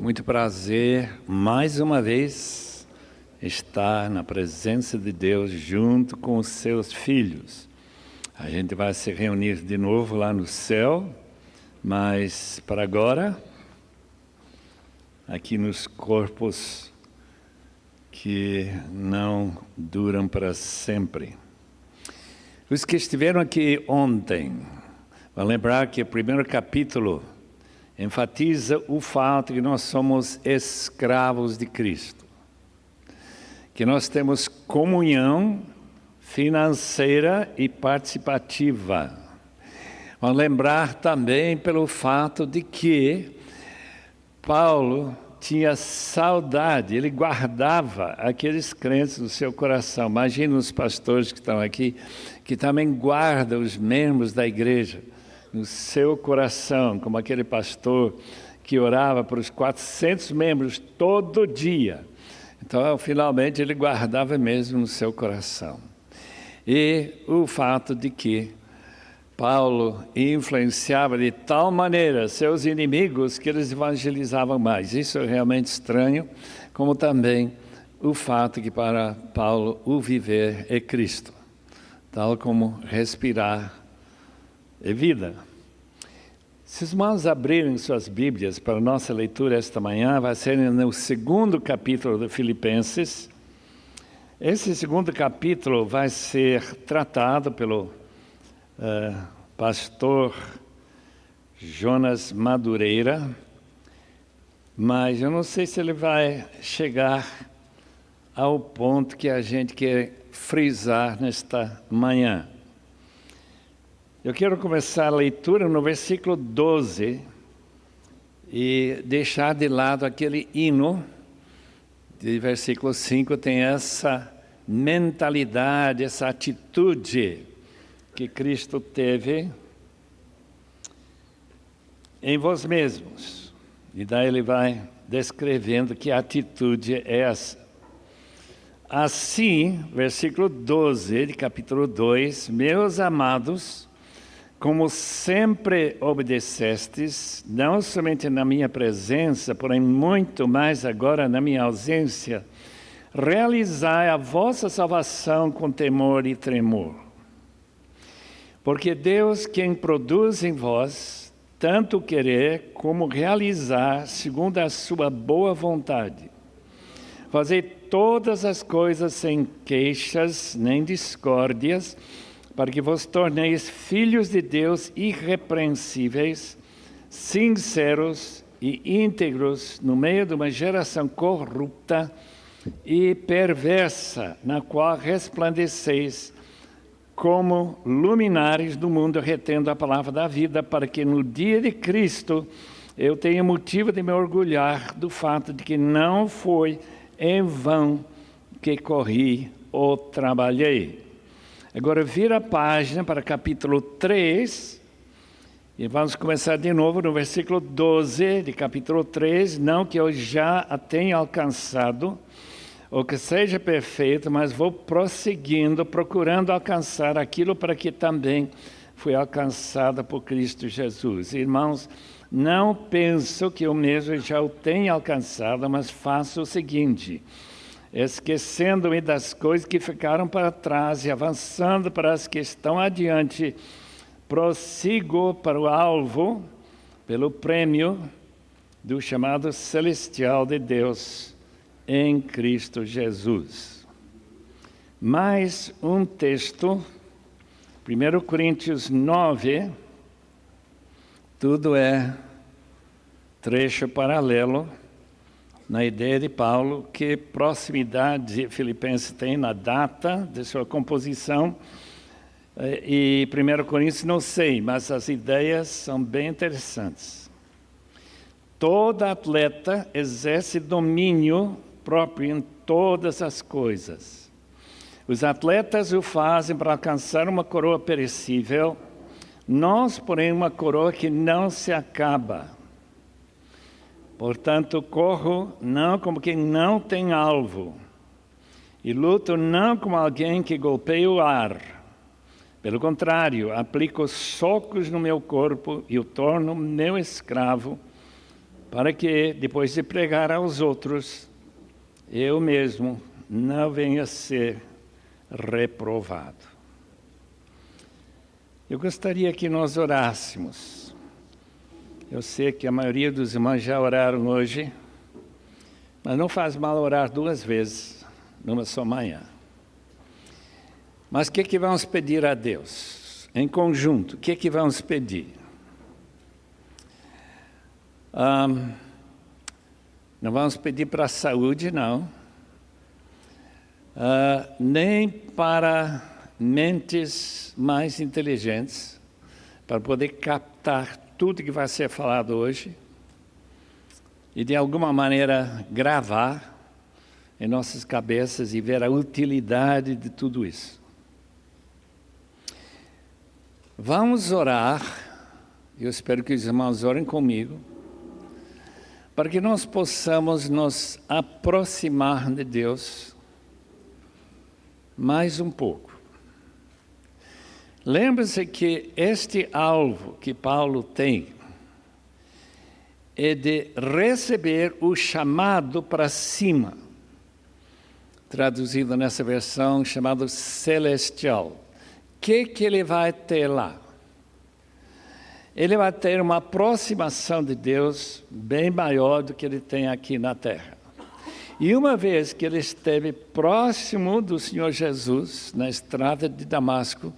Muito prazer, mais uma vez, estar na presença de Deus junto com os seus filhos. A gente vai se reunir de novo lá no céu, mas para agora, aqui nos corpos que não duram para sempre. Os que estiveram aqui ontem, vão lembrar que o primeiro capítulo enfatiza o fato que nós somos escravos de Cristo, que nós temos comunhão financeira e participativa. Vamos lembrar também pelo fato de que Paulo tinha saudade, ele guardava aqueles crentes no seu coração. Imagina os pastores que estão aqui, que também guardam os membros da igreja no seu coração, como aquele pastor que orava para os 400 membros todo dia. Então, finalmente, ele guardava mesmo no seu coração. E o fato de que Paulo influenciava de tal maneira seus inimigos que eles evangelizavam mais. Isso é realmente estranho, como também o fato que para Paulo o viver é Cristo, tal como respirar é vida. Se os irmãos abrirem suas Bíblias para a nossa leitura esta manhã, vai ser no segundo capítulo de Filipenses. Esse segundo capítulo vai ser tratado pelo pastor Jonas Madureira, mas eu não sei se ele vai chegar ao ponto que a gente quer frisar nesta manhã. Eu quero começar a leitura no versículo 12 e deixar de lado aquele hino de versículo 5, tem essa mentalidade, essa atitude que Cristo teve em vós mesmos. E daí ele vai descrevendo que atitude é essa. Assim, versículo 12 de capítulo 2, meus amados, como sempre obedecestes, não somente na minha presença, porém muito mais agora na minha ausência, realizai a vossa salvação com temor e tremor. Porque Deus, quem produz em vós, tanto querer como realizar, segundo a sua boa vontade. Fazei todas as coisas sem queixas nem discórdias, para que vos torneis filhos de Deus irrepreensíveis, sinceros e íntegros no meio de uma geração corrupta e perversa, na qual resplandeceis como luminares do mundo, retendo a palavra da vida, para que no dia de Cristo eu tenha motivo de me orgulhar do fato de que não foi em vão que corri ou trabalhei. Agora vira a página para capítulo 3, e vamos começar de novo no versículo 12 de capítulo 3, não que eu já a tenha alcançado, ou que seja perfeito, mas vou prosseguindo, procurando alcançar aquilo para que também fui alcançada por Cristo Jesus. Irmãos, não penso que eu mesmo já o tenha alcançado, mas faço o seguinte: esquecendo-me das coisas que ficaram para trás e avançando para as que estão adiante, prossigo para o alvo, pelo prêmio do chamado celestial de Deus em Cristo Jesus. Mais um texto, 1 Coríntios 9, tudo é trecho paralelo na ideia de Paulo, que proximidade Filipenses tem na data de sua composição, e 1 Coríntios não sei, mas as ideias são bem interessantes. Todo atleta exerce domínio próprio em todas as coisas. Os atletas o fazem para alcançar uma coroa perecível, nós, porém, uma coroa que não se acaba. Portanto, corro não como quem não tem alvo, e luto não como alguém que golpeia o ar. Pelo contrário, aplico socos no meu corpo e o torno meu escravo, para que, depois de pregar aos outros, eu mesmo não venha a ser reprovado. Eu gostaria que nós orássemos. Eu sei que a maioria dos irmãos já oraram hoje, mas não faz mal orar 2 vezes, numa só manhã. Mas o que vamos pedir a Deus? Em conjunto, o que vamos pedir? Não vamos pedir para a saúde, não. Nem para mentes mais inteligentes, para poder captar tudo que vai ser falado hoje e, de alguma maneira, gravar em nossas cabeças e ver a utilidade de tudo isso. Vamos orar, eu espero que os irmãos orem comigo, para que nós possamos nos aproximar de Deus mais um pouco. Lembre-se que este alvo que Paulo tem é de receber o chamado para cima, traduzido nessa versão chamado celestial. O que ele vai ter lá? Ele vai ter uma aproximação de Deus bem maior do que ele tem aqui na terra. E uma vez que ele esteve próximo do Senhor Jesus, na estrada de Damasco,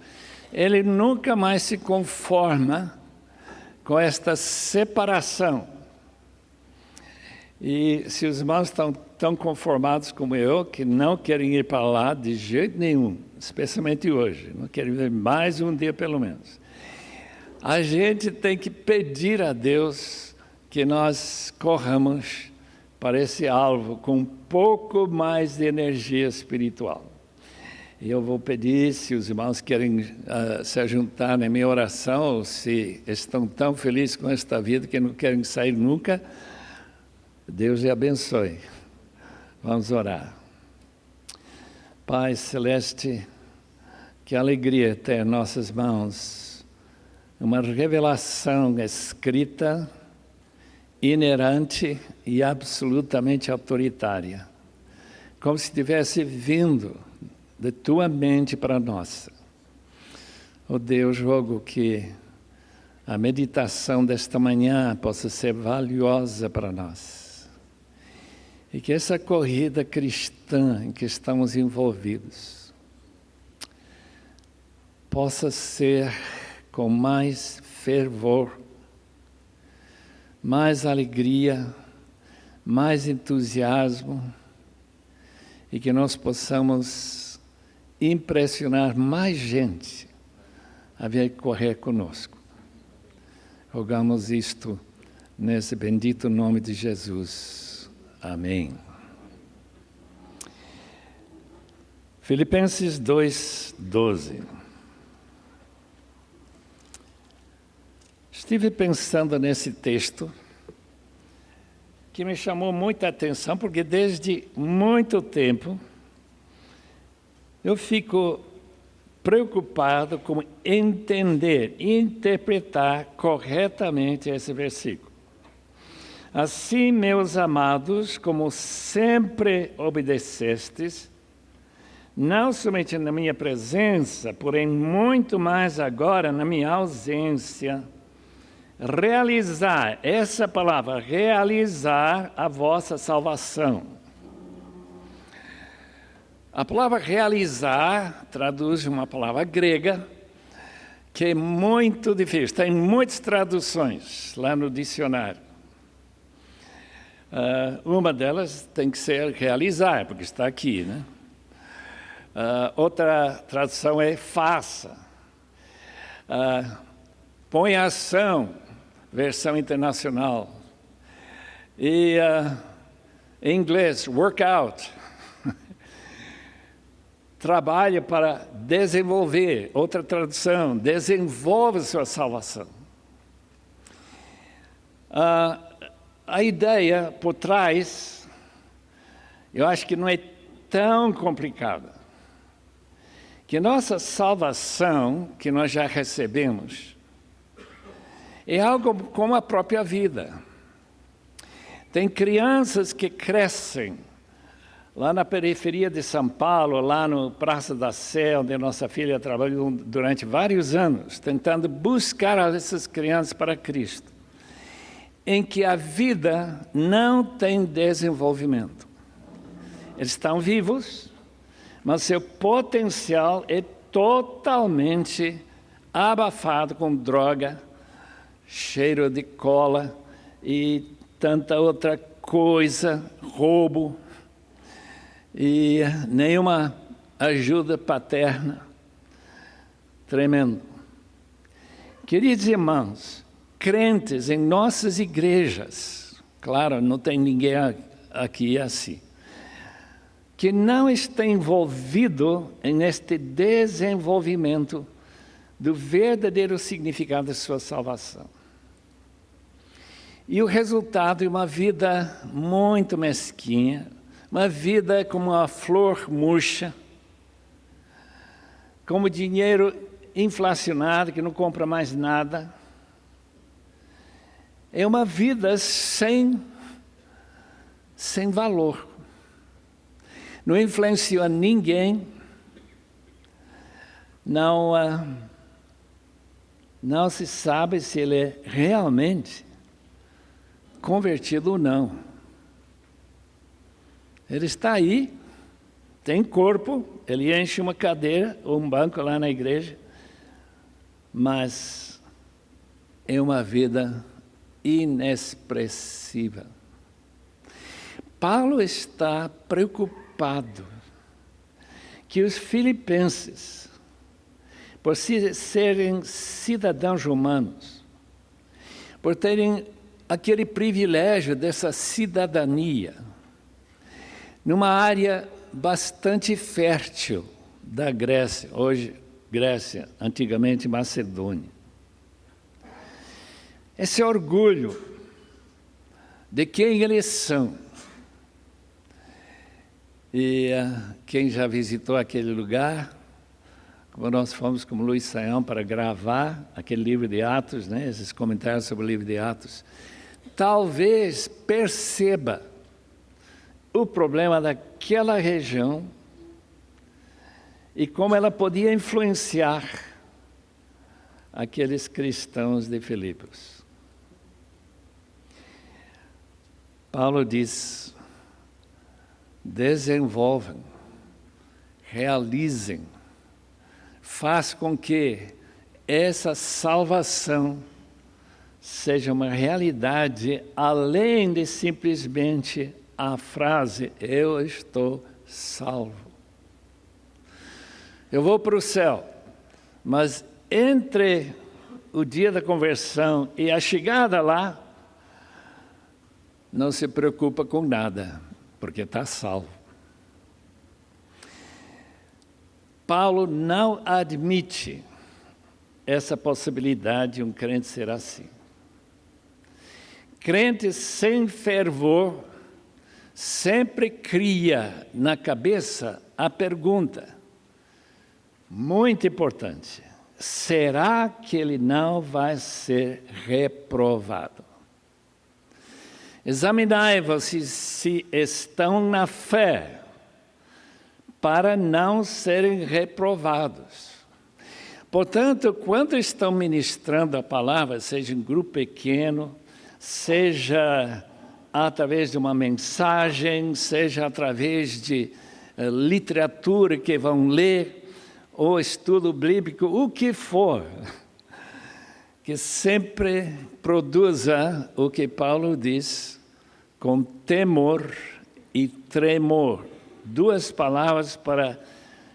ele nunca mais se conforma com esta separação. E se os irmãos estão tão conformados como eu, que não querem ir para lá de jeito nenhum, especialmente hoje, não querem ir mais um dia pelo menos, a gente tem que pedir a Deus que nós corramos para esse alvo com um pouco mais de energia espiritual. E eu vou pedir, se os irmãos querem se juntar na minha oração, ou se estão tão felizes com esta vida que não querem sair nunca, Deus lhe abençoe. Vamos orar. Pai Celeste, que alegria ter em nossas mãos uma revelação escrita, inerente e absolutamente autoritária, como se tivesse vindo de tua mente para a nossa. Oh Deus, rogo que a meditação desta manhã possa ser valiosa para nós e que essa corrida cristã em que estamos envolvidos possa ser com mais fervor, mais alegria, mais entusiasmo, e que nós possamos impressionar mais gente a vir correr conosco. Rogamos isto nesse bendito nome de Jesus. Amém. Filipenses 2:12. Estive pensando nesse texto que me chamou muita atenção, porque desde muito tempo eu fico preocupado com entender, interpretar corretamente esse versículo. Assim, meus amados, como sempre obedecestes, não somente na minha presença, porém muito mais agora na minha ausência, realizar, essa palavra, realizar a vossa salvação. A palavra realizar traduz uma palavra grega que é muito difícil, tem muitas traduções lá no dicionário. Uma delas tem que ser realizar, porque está aqui, né? Outra tradução é faça. Põe em ação, versão internacional. E em inglês, work out. Trabalha para desenvolver. Outra tradução, desenvolve sua salvação. A ideia por trás, eu acho que não é tão complicada. Que nossa salvação, que nós já recebemos, é algo como a própria vida. Tem crianças que crescem lá na periferia de São Paulo, lá no Praça da Sé, onde nossa filha trabalhou durante vários anos, tentando buscar essas crianças para Cristo, em que a vida não tem desenvolvimento. Eles estão vivos, mas seu potencial é totalmente abafado com droga, cheiro de cola e tanta outra coisa, roubo, e nenhuma ajuda paterna. Tremendo. Queridos irmãos, crentes em nossas igrejas, claro, não tem ninguém aqui assim, que não está envolvido neste desenvolvimento do verdadeiro significado da sua salvação. E o resultado é uma vida muito mesquinha, uma vida como uma flor murcha, como dinheiro inflacionado que não compra mais nada. É uma vida sem valor. Não influenciou ninguém, não se sabe se ele é realmente convertido ou não. Ele está aí, tem corpo, ele enche uma cadeira ou um banco lá na igreja, mas é uma vida inexpressiva. Paulo está preocupado que os filipenses, por serem cidadãos romanos, por terem aquele privilégio dessa cidadania, numa área bastante fértil da Grécia, hoje Grécia, antigamente Macedônia. Esse orgulho de quem eles são. E quem já visitou aquele lugar, como nós fomos com o Luiz Saião para gravar aquele livro de Atos, né, esses comentários sobre o livro de Atos, talvez perceba o problema daquela região e como ela podia influenciar aqueles cristãos de Filipos. Paulo diz: desenvolvam, realizem, faz com que essa salvação seja uma realidade além de simplesmente a frase, eu estou salvo. Eu vou para o céu, mas entre o dia da conversão e a chegada lá, não se preocupa com nada, porque está salvo. Paulo não admite essa possibilidade de um crente ser assim. Crente sem fervor sempre cria na cabeça a pergunta, muito importante: será que ele não vai ser reprovado? Examinai-vos se estão na fé, para não serem reprovados. Portanto, quando estão ministrando a palavra, seja em grupo pequeno, seja através de uma mensagem, seja através de literatura que vão ler, ou estudo bíblico, o que for, que sempre produza o que Paulo diz, com temor e tremor. Duas palavras para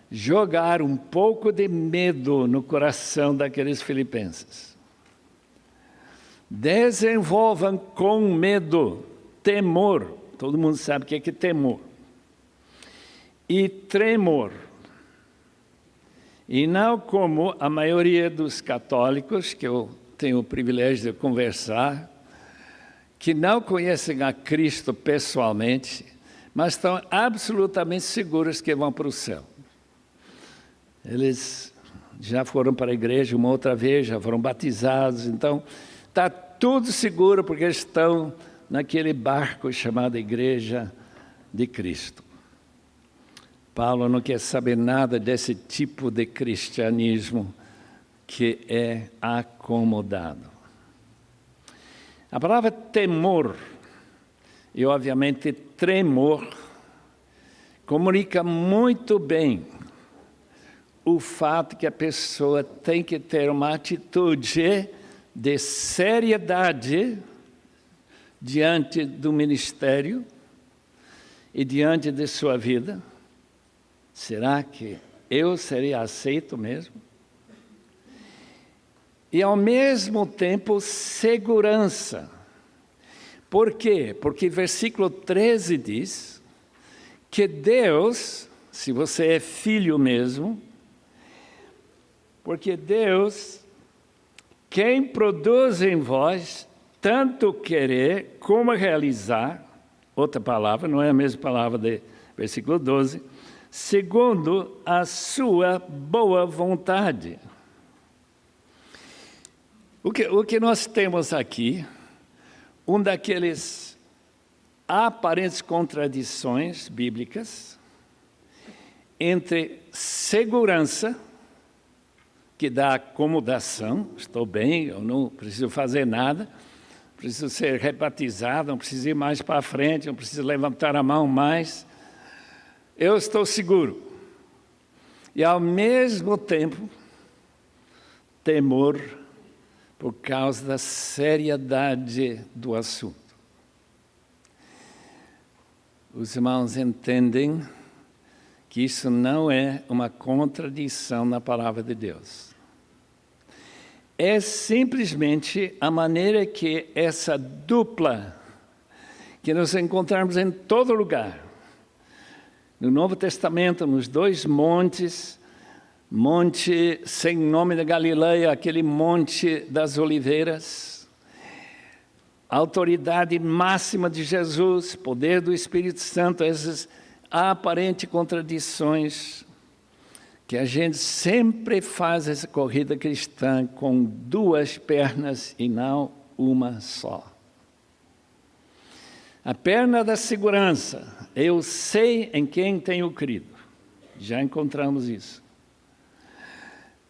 jogar um pouco de medo no coração daqueles filipenses. Desenvolvam com medo, temor. Todo mundo sabe o que é temor. E tremor. E não como a maioria dos católicos, que eu tenho o privilégio de conversar, que não conhecem a Cristo pessoalmente, mas estão absolutamente seguros que vão para o céu. Eles já foram para a igreja uma outra vez, já foram batizados, então está tudo seguro porque eles estão naquele barco chamado Igreja de Cristo. Paulo não quer saber nada desse tipo de cristianismo que é acomodado. A palavra temor e, obviamente, tremor comunica muito bem o fato que a pessoa tem que ter uma atitude de seriedade diante do ministério e diante de sua vida. Será que eu seria aceito mesmo? E, ao mesmo tempo, segurança. Por quê? Porque versículo 13 diz que Deus, se você é filho mesmo, porque Deus, quem produz em vós tanto querer como realizar, outra palavra, não é a mesma palavra de versículo 12, segundo a sua boa vontade. O que nós temos aqui, um daqueles aparentes contradições bíblicas entre segurança, que dá acomodação, estou bem, eu não preciso fazer nada, preciso ser rebatizado, não preciso ir mais para frente, não preciso levantar a mão mais, eu estou seguro. E, ao mesmo tempo, temor por causa da seriedade do assunto. Os irmãos entendem que isso não é uma contradição na palavra de Deus. É simplesmente a maneira que essa dupla, que nós encontramos em todo lugar, no Novo Testamento, nos dois montes, monte sem nome da Galileia, aquele monte das oliveiras, a autoridade máxima de Jesus, poder do Espírito Santo, essas aparentes contradições, que a gente sempre faz essa corrida cristã com duas pernas e não uma só. A perna da segurança, eu sei em quem tenho crido, já encontramos isso.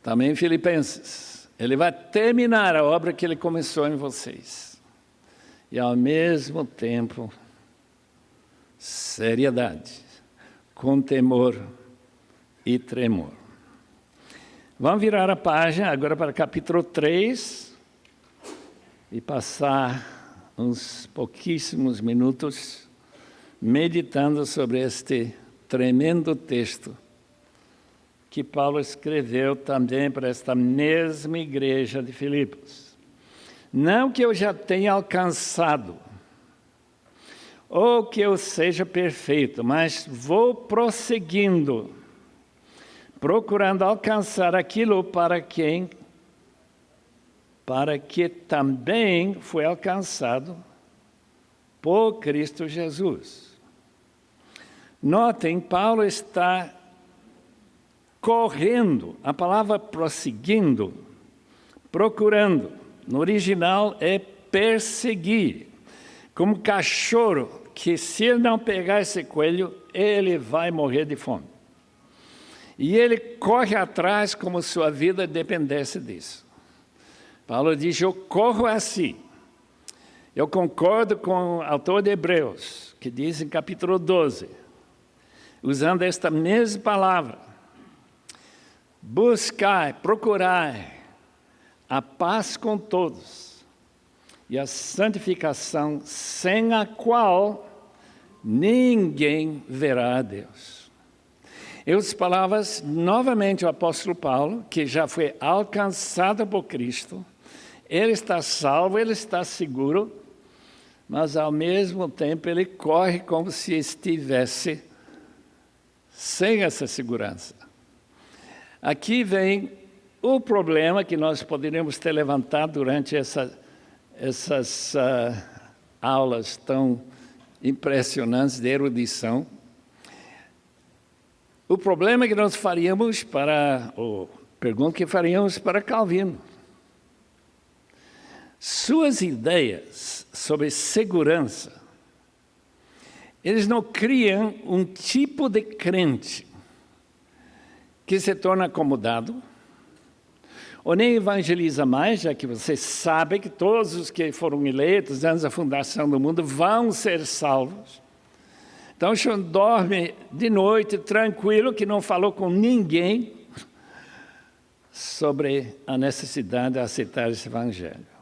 Também em Filipenses, ele vai terminar a obra que ele começou em vocês. E, ao mesmo tempo, seriedade, com temor e tremor. Vamos virar a página agora para o capítulo 3 e passar uns pouquíssimos minutos meditando sobre este tremendo texto que Paulo escreveu também para esta mesma igreja de Filipos. Não que eu já tenha alcançado, ou que eu seja perfeito, mas vou prosseguindo, procurando alcançar aquilo para que também foi alcançado por Cristo Jesus. Notem, Paulo está correndo, a palavra prosseguindo, procurando, no original é perseguir, como cachorro, que se ele não pegar esse coelho, ele vai morrer de fome. E ele corre atrás como se sua vida dependesse disso. Paulo diz, eu corro assim. Eu concordo com o autor de Hebreus, que diz em capítulo 12, usando esta mesma palavra, buscai, procurai a paz com todos e a santificação, sem a qual ninguém verá a Deus. Em outras palavras, novamente o apóstolo Paulo, que já foi alcançado por Cristo, ele está salvo, ele está seguro, mas ao mesmo tempo ele corre como se estivesse sem essa segurança. Aqui vem o problema que nós poderíamos ter levantado durante essas aulas tão impressionantes de erudição. O problema que nós faríamos pergunta que faríamos para Calvino. suas ideias sobre segurança, eles não criam um tipo de crente que se torna acomodado, ou nem evangeliza mais, já que você sabe que todos os que foram eleitos antes da fundação do mundo vão ser salvos. Então, o senhor dorme de noite tranquilo, que não falou com ninguém sobre a necessidade de aceitar esse evangelho.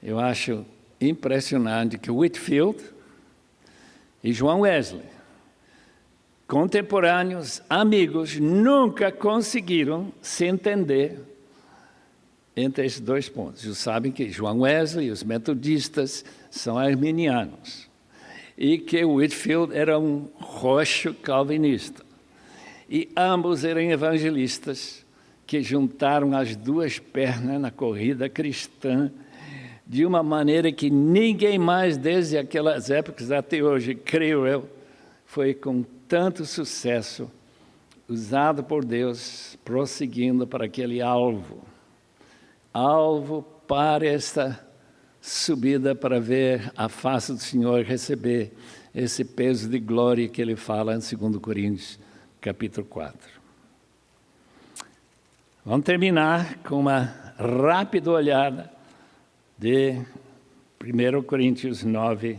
Eu acho impressionante que Whitefield e João Wesley, contemporâneos, amigos, nunca conseguiram se entender entre esses dois pontos. Vocês sabem que João Wesley e os metodistas são arminianos e que Whitefield era um roxo calvinista. E ambos eram evangelistas que juntaram as duas pernas na corrida cristã de uma maneira que ninguém mais, desde aquelas épocas até hoje, creio eu, foi com tanto sucesso usado por Deus, prosseguindo para aquele alvo para esta subida para ver a face do Senhor, receber esse peso de glória que ele fala em 2 Coríntios, capítulo 4. Vamos terminar com uma rápida olhada de 1 Coríntios 9,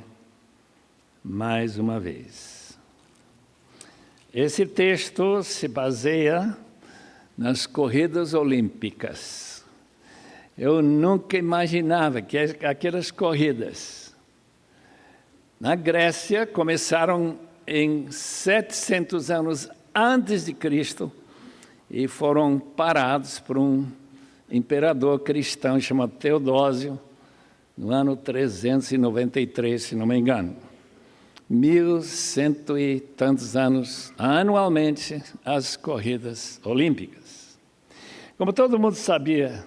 mais uma vez. Esse texto se baseia nas corridas olímpicas. Eu nunca imaginava que aquelas corridas na Grécia começaram em 700 anos antes de Cristo e foram parados por um imperador cristão chamado Teodósio, no ano 393, se não me engano. 1100 e tantos anos, anualmente, as corridas olímpicas. Como todo mundo sabia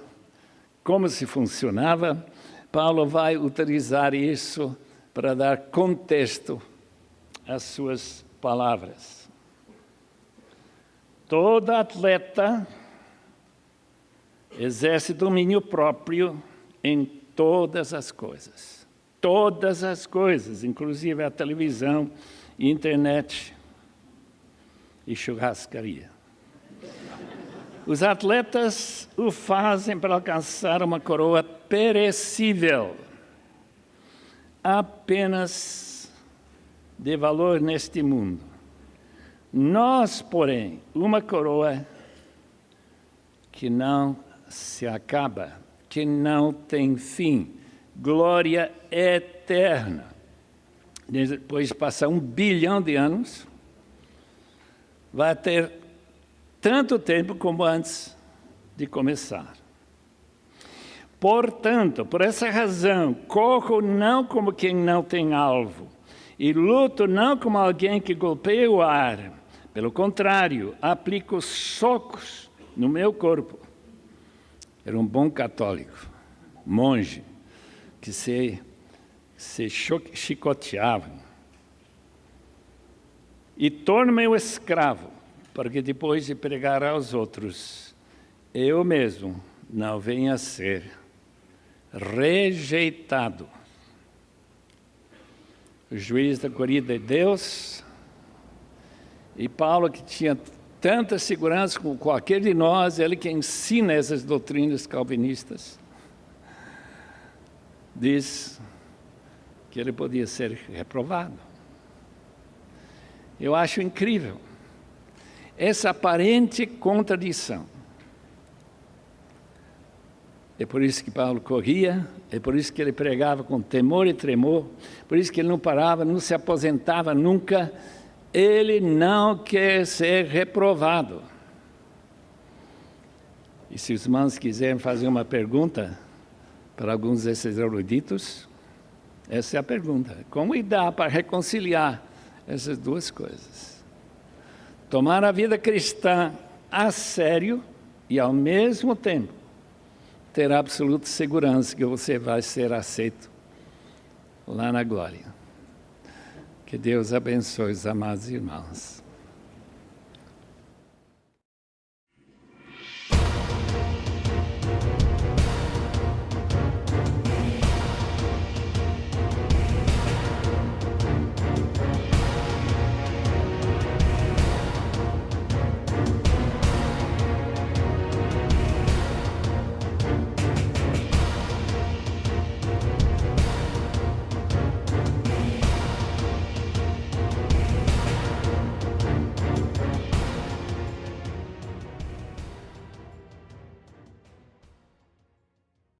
como se funcionava, Paulo vai utilizar isso para dar contexto às suas palavras. Todo atleta exerce domínio próprio em todas as coisas. Todas as coisas, inclusive a televisão, internet e churrascaria. Os atletas o fazem para alcançar uma coroa perecível, apenas de valor neste mundo. Nós, porém, uma coroa que não se acaba, que não tem fim, glória eterna. Depois de passar 1 bilhão de anos, vai ter tanto tempo como antes de começar. Portanto, por essa razão, corro não como quem não tem alvo, e luto não como alguém que golpeia o ar. Pelo contrário, aplico socos no meu corpo. Era um bom católico, monge, que se chicoteava. E torno-me o escravo, para que depois de pregar aos outros, eu mesmo não venha a ser rejeitado. O juiz da corrida de Deus, e Paulo, que tinha tanta segurança como qualquer de nós, ele que ensina essas doutrinas calvinistas, diz que ele podia ser reprovado. Eu acho incrível essa aparente contradição. É por isso que Paulo corria, é por isso que ele pregava com temor e tremor, por isso que ele não parava, não se aposentava nunca. Ele não quer ser reprovado. E se os irmãos quiserem fazer uma pergunta para alguns desses eruditos, essa é a pergunta. Como dá para reconciliar essas duas coisas? Tomar a vida cristã a sério e, ao mesmo tempo, ter absoluta segurança que você vai ser aceito lá na glória. Que Deus abençoe os amados irmãos.